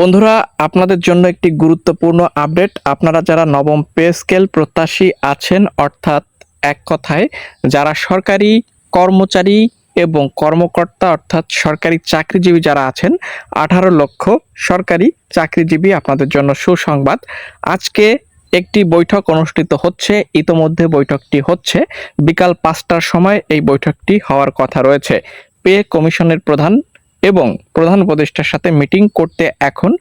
বন্ধুরা, আপনাদের জন্য একটি গুরুত্বপূর্ণ আপডেট। আপনারা যারা নবম পে স্কেল প্রত্যাশী আছেন, অর্থাৎ এক কথায় যারা সরকারি কর্মচারী এবং কর্মকর্তা অর্থাৎ সরকারি চাকরিজীবী যারা আছেন, 18 লক্ষ সরকারি চাকরিজীবী, আপনাদের জন্য সুসংবাদ। আজকে একটি বৈঠক অনুষ্ঠিত হচ্ছে, ইতোমধ্যে বৈঠকটি হচ্ছে বিকাল 5টার সময় এই বৈঠকটি হওয়ার কথা রয়েছে। পে কমিশনের প্রধান এবং প্রধান উপদেষ্টার সাথে মিটিং করতে এখন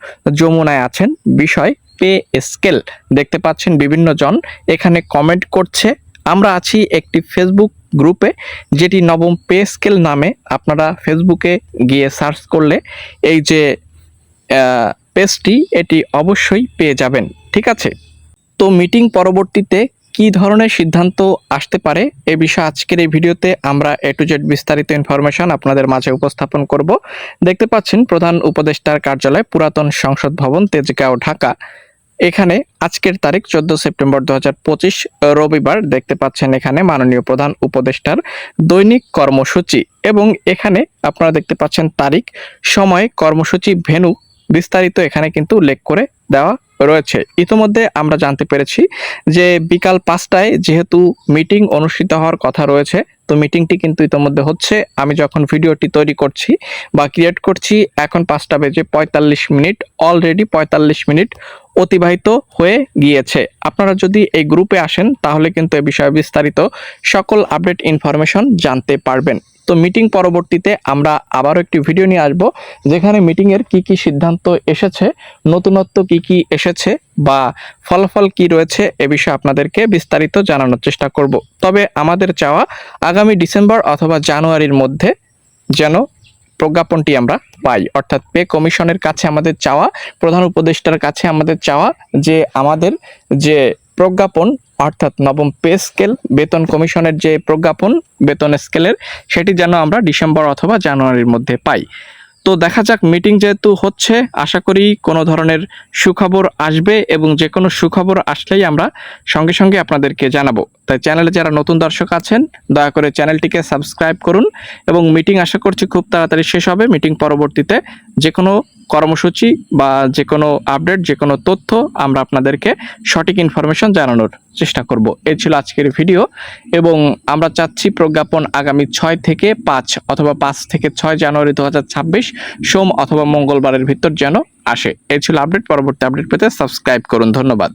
যমুনায় আছেন। বিষয় পে স্কেল। দেখতে পাচ্ছেন বিভিন্ন জন এখানে কমেন্ট করছে। আমরা আছি একটি ফেসবুক গ্রুপে, যেটি নবম পে স্কেল নামে। আপনারা ফেসবুকে গিয়ে সার্চ করলে এই যে পেজটি, এটি অবশ্যই পেয়ে যাবেন। ঠিক আছে, তো মিটিং পরবর্তীতে কি ধরনের সিদ্ধান্ত আসতে পারে এ বিষয়ে আজকের এই ভিডিওতে আমরা A to Z বিস্তারিত ইনফরমেশন আপনাদের মাঝে উপস্থাপন করব। দেখতে পাচ্ছেন প্রধান উপদেষ্টার কার্যালয়, পুরাতন সংসদ ভবন, তেজগাঁও, ঢাকা। এখানে আজকের তারিখ 14 সেপ্টেম্বর 2025 রবিবার। দেখতে পাচ্ছেন এখানে মাননীয় প্রধান উপদেষ্টার দৈনিক কর্মসূচি এবং এখানে আপনারা দেখতে পাচ্ছেন তারিখ, সময়, কর্মসূচি, ভেন্যু বিস্তারিত এখানে কিন্তু উল্লেখ করে দেওয়া রয়েছে। ইতিমধ্যে আমরা জানতে পেরেছি যে বিকাল 5টায় যেহেতু মিটিং অনুষ্ঠিত হওয়ার কথা রয়েছে, তো মিটিংটি কিন্তু ইতিমধ্যে হচ্ছে। আমি যখন ভিডিওটি তৈরি করছি বা ক্রিয়েট করছি, এখন 5টা বেজে 45 মিনিট, অলরেডি 45 মিনিট অতিবাহিত হয়ে গিয়েছে। আপনারা যদি এই গ্রুপে আসেন তাহলে কিন্তু এ বিষয়ে বিস্তারিত সকল আপডেট ইনফরমেশন জানতে পারবেন। তো মিটিং পরবর্তীতে আমরা আবারও একটি ভিডিও নিয়ে আসবো, যেখানে মিটিংয়ের কি কি সিদ্ধান্ত এসেছে, নতুনত্ব কি কি এসেছে বা ফলাফল কি রয়েছে এ বিষয়ে আপনাদেরকে বিস্তারিত জানানোর চেষ্টা করব। তবে আমাদের চাওয়া আগামী ডিসেম্বর অথবা জানুয়ারির মধ্যে যেন প্রজ্ঞাপনটি আমরা পাই। অর্থাৎ পে কমিশনের কাছে আমাদের চাওয়া, প্রধান উপদেষ্টার কাছে আমাদের চাওয়া যে আমাদের যে প্রজ্ঞাপন অর্থাৎ নবম পে স্কেল, বেতন কমিশনের যে প্রজ্ঞাপন বেতন স্কেলের, সেটি যেন আমরা ডিসেম্বর অথবা জানুয়ারির মধ্যে পাই। তো দেখা যাক, মিটিং যেহেতু হচ্ছে, আশা করি কোনো ধরনের সুখবর আসবে এবং যে কোনো সুখবর আসলেই আমরা সঙ্গে সঙ্গে আপনাদেরকে জানাবো। তাই চ্যানেলে যারা নতুন দর্শক আছেন, দয়া করে চ্যানেলটিকে সাবস্ক্রাইব করুন এবং মিটিং আশা করছি খুব তাড়াতাড়ি শেষ হবে। মিটিং পরবর্তীতে যে কোনো কর্মসূচি বা যে কোনো আপডেট, যে কোনো তথ্য আমরা আপনাদেরকে সঠিক ইনফরমেশন জানানোর চেষ্টা করব। এই ছিল আজকের ভিডিও এবং আমরা চাচ্ছি প্রজ্ঞাপন আগামী 6 থেকে 5 অথবা 5 থেকে 6 জানুয়ারি 2026 সোম অথবা মঙ্গলবারের ভিতর যেন আসে। এই ছিল আপডেট। পরবর্তী আপডেট পেতে সাবস্ক্রাইব করুন। ধন্যবাদ।